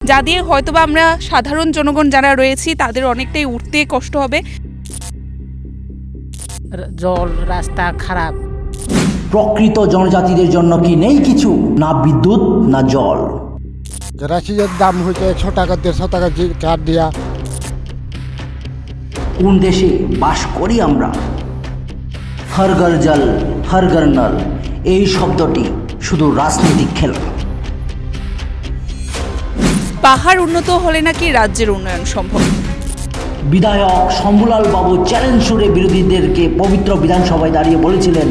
যা দিয়ে হয়তোবা আমরা সাধারণ জনগণ যারা রয়েছি তাদের অনেকটাই উঠতে কষ্ট হবে। জল রাস্তা খারাপ। প্রকৃত জনজাতিদের জন্য কি নেই কিছু? না বিদ্যুৎ না জল। রাশিয়ার দাম হয়েছে 100 টাকা 150 টাকা কাঠ দিয়া। কোন দেশে বাস করি আমরা? হর ঘর জল হর ঘর নল, এই শব্দটি শুধু রাজনৈতিক খেলা। পাহাড় উন্নত হলে নাকি রাজ্যের উন্নয়ন সম্ভব। বিধায়ক শম্ভুলাল বাবু চ্যালেঞ্জ সুরে বিরোধীদেরকে পবিত্র বিধানসভায় দাঁড়িয়ে বলেছিলেন,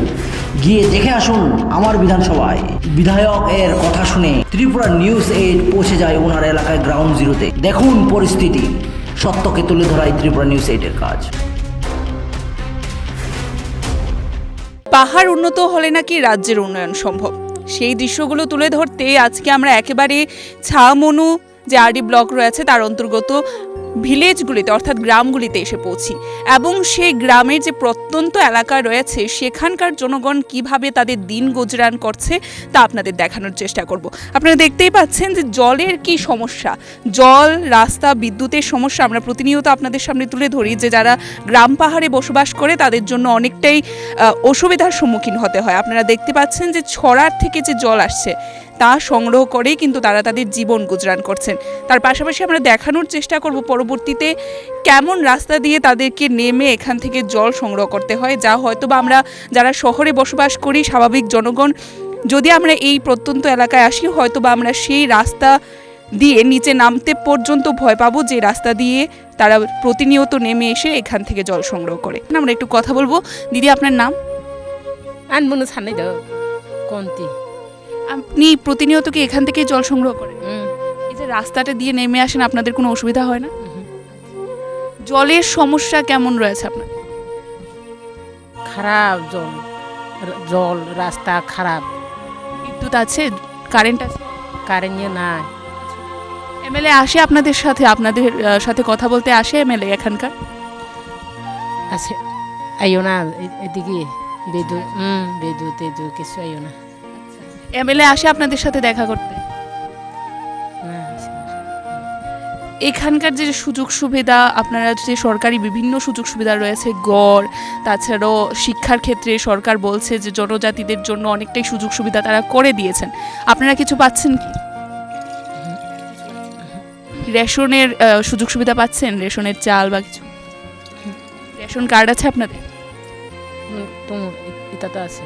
গিয়ে দেখে আসুন আমার বিধানসভায়। বিধায়ক এর কথা শুনে ত্রিপুরা নিউজ 8 পৌঁছে যায় ওনার এলাকায় গ্রাউন্ড জিরোতে। দেখুন পরিস্থিতি, সত্যকে তুলে ধরাই ত্রিপুরা নিউজ 8 এর কাজ। পাহাড় উন্নত হলে নাকি রাজ্যের উন্নয়ন সম্ভব, সেই দৃশ্যগুলো তুলে ধরতে আজকে আমরা একেবারে ছামনু যে আরডি ব্লক রয়েছে তার অন্তর্গত ভিলেজগুলিতে অর্থাৎ গ্রামগুলিতে এসে পৌঁছি এবং সেই গ্রামের যে প্রত্যন্ত এলাকা রয়েছে সেখানকার জনগণ কিভাবে তাদের দিন গুজরান করছে তা আপনাদের দেখানোর চেষ্টা করব। আপনারা দেখতেই পাচ্ছেন যে জলের কি সমস্যা, জল, রাস্তা, বিদ্যুতের সমস্যা আমরা প্রতিনিয়ত আপনাদের সামনে তুলে ধরি যে যারা গ্রাম পাহাড়ে বসবাস করে তাদের জন্য অনেকটাই অসুবিধার সম্মুখীন হতে হয়। আপনারা দেখতে পাচ্ছেন যে ছড়ার থেকে যে জল আসছে তা সংগ্রহ করেই কিন্তু তারা তাদের জীবন গুজরান করছেন। তার পাশাপাশি আমরা দেখানোর চেষ্টা করব পরবর্তীতে কেমন রাস্তা দিয়ে তাদেরকে নেমে এখান থেকে জল সংগ্রহ করতে হয়, যা হয়তোবা আমরা যারা শহরে বসবাস করি স্বাভাবিক জনগণ যদি আমরা এই প্রত্যন্ত এলাকায় আসি হয়তোবা আমরা সেই রাস্তা দিয়ে নিচে নামতে পর্যন্ত ভয় পাবো, যে রাস্তা দিয়ে তারা প্রতিনিয়ত নেমে এসে এখান থেকে জল সংগ্রহ করে। আমরা একটু কথা বলবো। দিদি, আপনার নাম? আনমনে ছানাই দাও কোনটি। আপনি প্রতিনিয়ত কি এখান থেকে জল সংগ্রহ করেন? এই যে রাস্তাটা দিয়ে নেমে আসেন আপনাদের কোনো অসুবিধা হয় না? জলের সমস্যা কেমন রয়েছে আপনার? খারাপ জল রাস্তা খারাপ। বিদ্যুৎ আছে, কারেন্ট আছে? কারেন্ট নাই। এমএলএ আসে আপনাদের সাথে কথা বলতে আসে এমএলএ এখানকার? আছে, আইও না এদিকে বিদ্যুৎ বিদ্যুৎ কিছু আইও না। এমএলএ আসে আপনাদের সাথে দেখা করতে? এখানকার যে সুযোগ সুবিধা, আপনারা যে সরকারি বিভিন্ন সুযোগ সুবিধা রয়েছে, গড়, তাছাড়াও শিক্ষার ক্ষেত্রে সরকার বলছে যে জনজাতিদের জন্য অনেকটাই সুযোগ সুবিধা তারা করে দিয়েছেন, আপনারা কিছু পাচ্ছেন কি? রেশনের সুযোগ সুবিধা পাচ্ছেন? রেশনের চাল বা কিছু? রেশন কার্ড আছে আপনাদের? তোমার এটা তো আছে,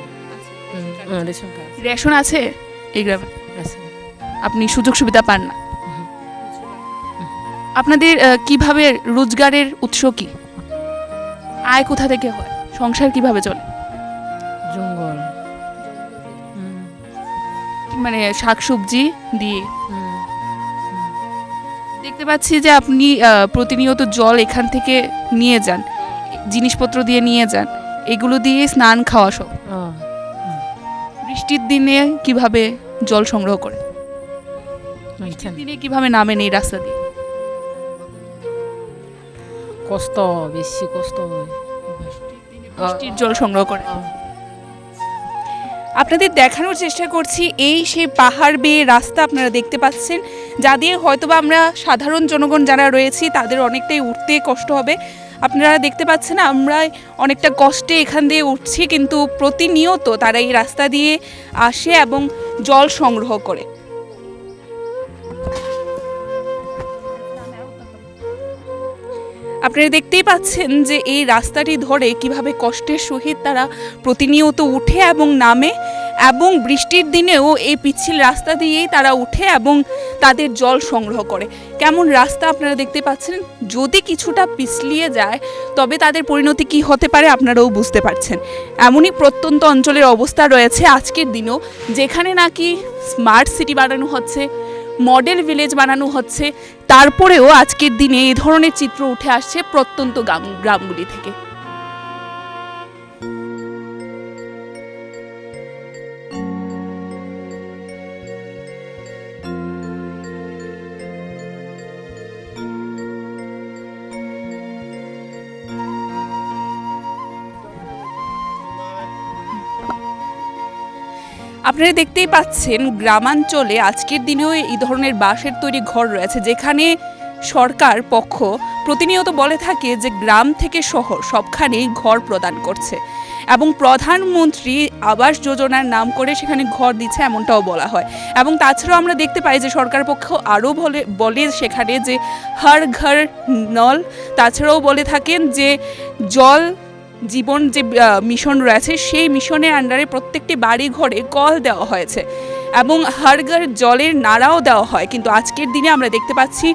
রেশন কার্ড রেশন আছে এই গ্রামে? আছে। আপনি সুযোগ সুবিধা পান না? আপনাদের কিভাবে রোজগারের উৎস কি? আয় কোথা থেকে হয়? সংসার কিভাবে চলে? জঙ্গল মানে শাকসবজি দিয়ে? দেখতে পাচ্ছি যে আপনি প্রতিনিয়ত জল এখান থেকে নিয়ে যান, জিনিসপত্র দিয়ে নিয়ে যান, এগুলো দিয়ে স্নান খাওয়া সব। বৃষ্টির দিনে কিভাবে জল সংগ্রহ করে? বৃষ্টির দিনে কিভাবে নামেন এই রাস্তা দিয়ে? কষ্ট, বেশি কষ্ট হয়। বৃষ্টির জল সংগ্রহ করে। আপনাদের দেখানোর চেষ্টা করছি এই সেই পাহাড় বেয়ে রাস্তা আপনারা দেখতে পাচ্ছেন, যা দিয়ে হয়তোবা আমরা সাধারণ জনগণ যারা রয়েছি তাদের অনেকটাই উঠতে কষ্ট হবে। আপনারা দেখতে পাচ্ছেন আমরা অনেকটা কষ্টে এখান দিয়ে উঠছি, কিন্তু প্রতিনিয়ত তারা এই রাস্তা দিয়ে আসে এবং জল সংগ্রহ করে। আপনারা দেখতেই পাচ্ছেন যে এই রাস্তাটি ধরে কিভাবে কষ্টের সহিত তারা প্রতিনিয়ত উঠে এবং নামে, এবং বৃষ্টির দিনেও এই পিচ্ছিল রাস্তা দিয়েই তারা উঠে এবং তাদের জল সংগ্রহ করে। কেমন রাস্তা আপনারা দেখতে পাচ্ছেন, যদি কিছুটা পিছলিয়ে যায় তবে তাদের পরিণতি কি হতে পারে আপনারাও বুঝতে পারছেন। এমনই প্রত্যন্ত অঞ্চলের অবস্থা রয়েছে আজকের দিনেও, যেখানে নাকি স্মার্ট সিটি বানানো হচ্ছে, মডেল ভিলেজ বানানো হচ্ছে, তারপরেও আজকের দিনে এই ধরনের চিত্র উঠে আসছে প্রত্যন্ত গ্রামগুলি থেকে। আপনারা দেখতেই পাচ্ছেন গ্রামাঞ্চলে আজকের দিনেও এই ধরনের বাঁশের তৈরি ঘর রয়েছে, যেখানে সরকার পক্ষ প্রতিনিয়ত বলে থাকে যে গ্রাম থেকে শহর সবখানেই ঘর প্রদান করছে এবং প্রধানমন্ত্রী আবাস যোজনার নাম করে সেখানে ঘর দিচ্ছে এমনটাও বলা হয়। এবং তাছাড়াও আমরা দেখতে পাই যে সরকার পক্ষ আরও বলে সেখানে যে হর ঘর নল, তাছাড়াও বলে থাকেন যে জল জীবন যে মিশন রয়েছে সেই মিশনের আন্ডারে প্রত্যেকটি বাড়ি ঘরে কল দেওয়া হয়েছে এবং হর ঘর জলের নাড়াও দেওয়া হয়। কিন্তু আজকের দিনে আমরা দেখতে পাচ্ছি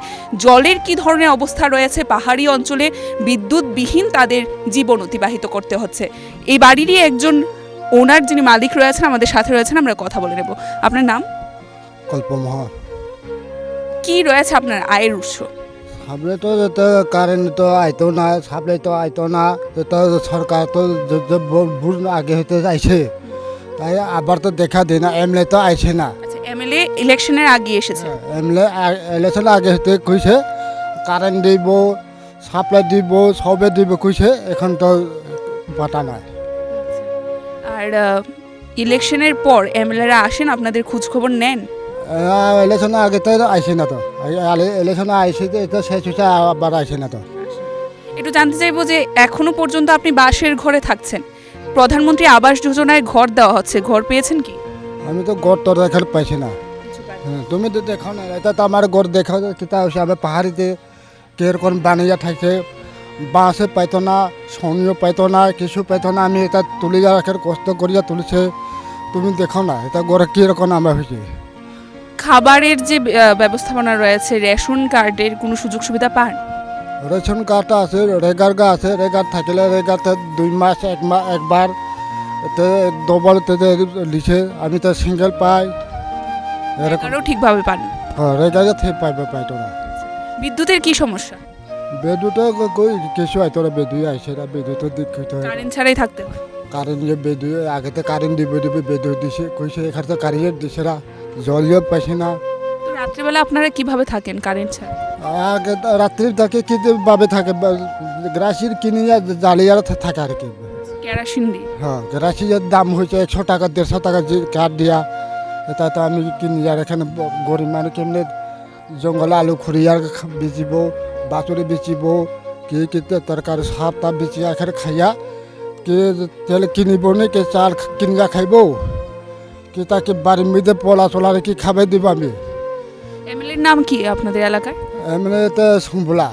জলের কি ধরনের অবস্থা রয়েছে, পাহাড়ি অঞ্চলে বিদ্যুৎবিহীন তাদের জীবন অতিবাহিত করতে হচ্ছে। এই বাড়িরই একজন ওনার যিনি মালিক রয়েছেন আমাদের সাথে রয়েছেন, আমরা কথা বলে নেব। আপনার নাম? কল্পমোহর। কি রয়েছে আপনার আয়ের উৎস? সাপ্লাই তো কারেন্ট তো আইতো না, সাপ্লাই তো আইতো না, তো সরকার তো ভুল আগে হতে আইছে, তাই আবার তো দেখা দেয় না, এমএলএ তো আইছে না। আচ্ছা, এমএলএ ইলেকশনের আগে এসেছে। এমএলএ ইলেকশন আগে হতে কইছে কারেন্ট দিব, সাপ্লাই দিব, সবে দিব কইছে, এখন তো পাতা নাই। আর ইলেকশনের পর এমএলএরা আসেন, আপনাদের খোঁজ খবর নেন? ইলেকশন আগে তো আইছে না, তো ইলেকশন আইছে তো শেষ হয়েছে, আবার আইছে না তো। একটু জানতে চাইবো যে এখনো পর্যন্ত আপনি বাঁশের ঘরে থাকছেন, প্রধানমন্ত্রী আবাস যোজনায় ঘর দেওয়া হচ্ছে, ঘর পেয়েছেন কি? আমি তো গড় তোর দেখার পাইছি না। তুমি তো দেখো না, এটা তো আমার গড় দেখা কিতা হচ্ছে, আমি পাহাড়িতে কিরকম বানিয়ে থাকছে, বাঁশে পাইতো না, শনিও পাইতো না, কিছু পাইতো না, আমি এটা তুলি রাখার কষ্ট করিয়া তুলেছে। তুমি দেখো না এটা গড়ে কীরকম আমার হয়েছে। খাবারের যে ব্যবস্থাপনা রয়েছে, রেশন কার্ডের কোনো সুযোগ সুবিধা পান? রেশন কার্ড আছে, রেগার গা আছে, রেগার থাকলে রেগাতে 2 মাস একবার ডবল লিখে, আমি তো সিঙ্গেল পাই, আরও ঠিকভাবে পান? হ্যাঁ রেগারে থেকে পাইতো না। বিদ্যুতের কি সমস্যা? বেদুটা কই কিছু আইতো না, বেদুই আইসে না, বেদুতে দিক হইতে হয়, কারেন্ট ছাড়াই থাকতে হয়? কারেন্ট যে বেদুই আগেতে কারেন্ট দিবে বেদু দিছে কইছে, এখানে তো কারেন্ট দিছে না, জলও পাইছে না। তো রাত্রিবেলা আপনারা কিভাবে থাকেন কারেন্ট ছাড়া? আগে রাত্রির থাকে কিভাবে থাকে, গ্রাসির কিনে জ্বালিয়ে থাকে আর কি। কেরাসিন দিয়ে? হ্যাঁ গ্রাসির দাম হয়েছে 100 টাকা 150 টাকা যে কাঠ দিয়া, এটা তো আমি কিনি আর এখানে গরিব মানুষ কেমনে জঙ্গলে আলু খুঁড়িয়ার বেচিব, বাছুরি বেচিব, কে কে তরকারি সাপ তাপ বেচি এখানে খাইয়া, কে তেল কিনিব নি, কে চাল কিনিয়া খাইব, কে তাকে বাড়ির মধ্যে পলা চলা কি খাবে দিব আমি। এমএলএর নাম কি আপনাদের এলাকার? এমনি তো সম্বলা।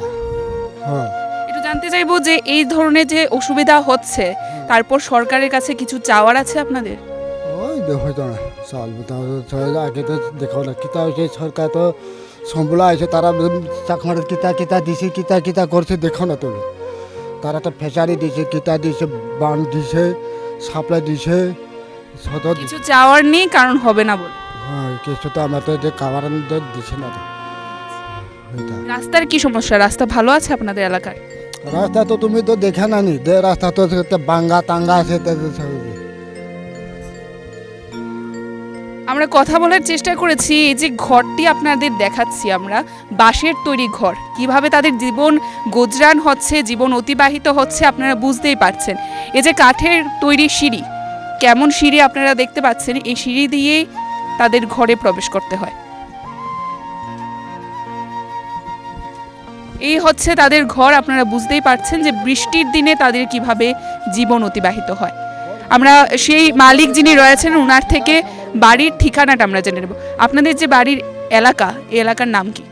হ্যাঁ একটু জানতে চাইবো যে এই ধরনের যে অসুবিধা হচ্ছে, তারপর সরকারের কাছে কিছু চাওয়ার আছে আপনাদের? ওই হয়তো না চাল আগে তো দেখো না কিতা হয়েছে, সরকার তো সম্বলা আছে, তারা চাকমার কিতা কিতা দিছে, কিতা কিতা করছে দেখো না তুমি, তারা একটা ফেসারি দিছে, কিতা দিছে, বান দিছে, সাপ্লাই দিছে, শত কিছু চাওয়ার নেই, কারণ হবে না বলে? হ্যাঁ কিছু তো আমার তো খাবার দিছে না তো। রাস্তার কি সমস্যা? রাস্তা ভালো আছে আপনাদের এলাকার? রাস্তা তো তুমি তো দেখে না নি, রাস্তা তো বাঙ্গা টাঙ্গা আছে। আমরা কথা বলার চেষ্টা করেছি, এই যে ঘরটি আপনাদের দেখাচ্ছি আমরা, বাঁশের তৈরি ঘর, কিভাবে তাদের জীবন গুজরান হচ্ছে, জীবন অতিবাহিত হচ্ছে আপনারা বুঝতেই পারছেন। এই যে কাঠের তৈরি সিঁড়ি, কেমন সিঁড়ি আপনারা দেখতে পাচ্ছেন, এই সিঁড়ি দিয়েই তাদের ঘরে প্রবেশ করতে হয়। এই হচ্ছে তাদের ঘর, আপনারা বুঝতেই পারছেন যে বৃষ্টির দিনে তাদের কিভাবে জীবন অতিবাহিত হয়। আমরা সেই মালিক যিনি রয়েছেন ওনার থেকে বাড়ির ঠিকানাটা আমরা জেনে নেব। আপনাদের যে বাড়ির এলাকা, এই এলাকার নাম কি?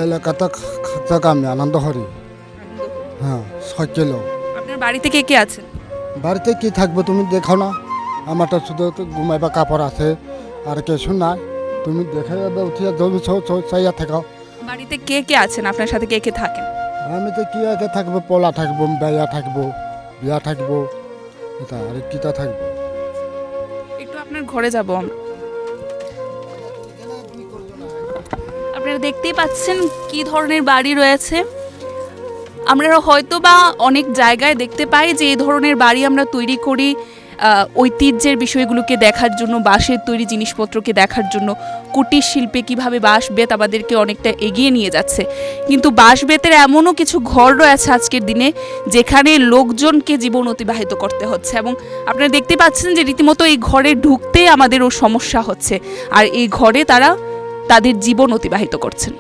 এলাকাটা খাতাকামে আনন্দহরি। হ্যাঁ 6 কিলো। আপনার বাড়িতে কে কে আছেন? বাড়িতে কি থাকবো তুমি দেখো না, আমার তো শুধু ঘুমাইবা কাপড় আছে আর কিছু নাই, তুমি দেখে উঠিয়া তুমি চাইয়া থাকো। বাড়িতে কে কে আছেন, আপনার সাথে কে কে থাকেন? আমি তো কি আগে থাকবো, পলা থাকবো, বেয়া থাকবো, বিয়া থাকবো, এটা আর কিটা থাকবো। একটু আপনার ঘরে যাব আমরা। আপনারা দেখতেই পাচ্ছেন কি ধরনের বাড়ি রয়েছে। আমরা হয়তো বা অনেক জায়গায় দেখতে পাই যে এই ধরনের বাড়ি আমরা তৈরি করি ঐতিহ্যের বিষয়গুলোকে দেখার জন্য, বাঁশের তৈরি জিনিসপত্রকে দেখার জন্য, কুটির শিল্পে কিভাবে বাঁশ বেত আমাদেরকে অনেকটা এগিয়ে নিয়ে যাচ্ছে। কিন্তু বাঁশ বেতের এমনও কিছু ঘর রয়েছে আজকের দিনে যেখানে লোকজনকে জীবন অতিবাহিত করতে হচ্ছে, এবং আপনারা দেখতে পাচ্ছেন যে রীতিমতো এই ঘরে ঢুকতে আমাদেরও সমস্যা হচ্ছে, আর এই ঘরে তারা তাদের জীবন অতিবাহিত করছেন।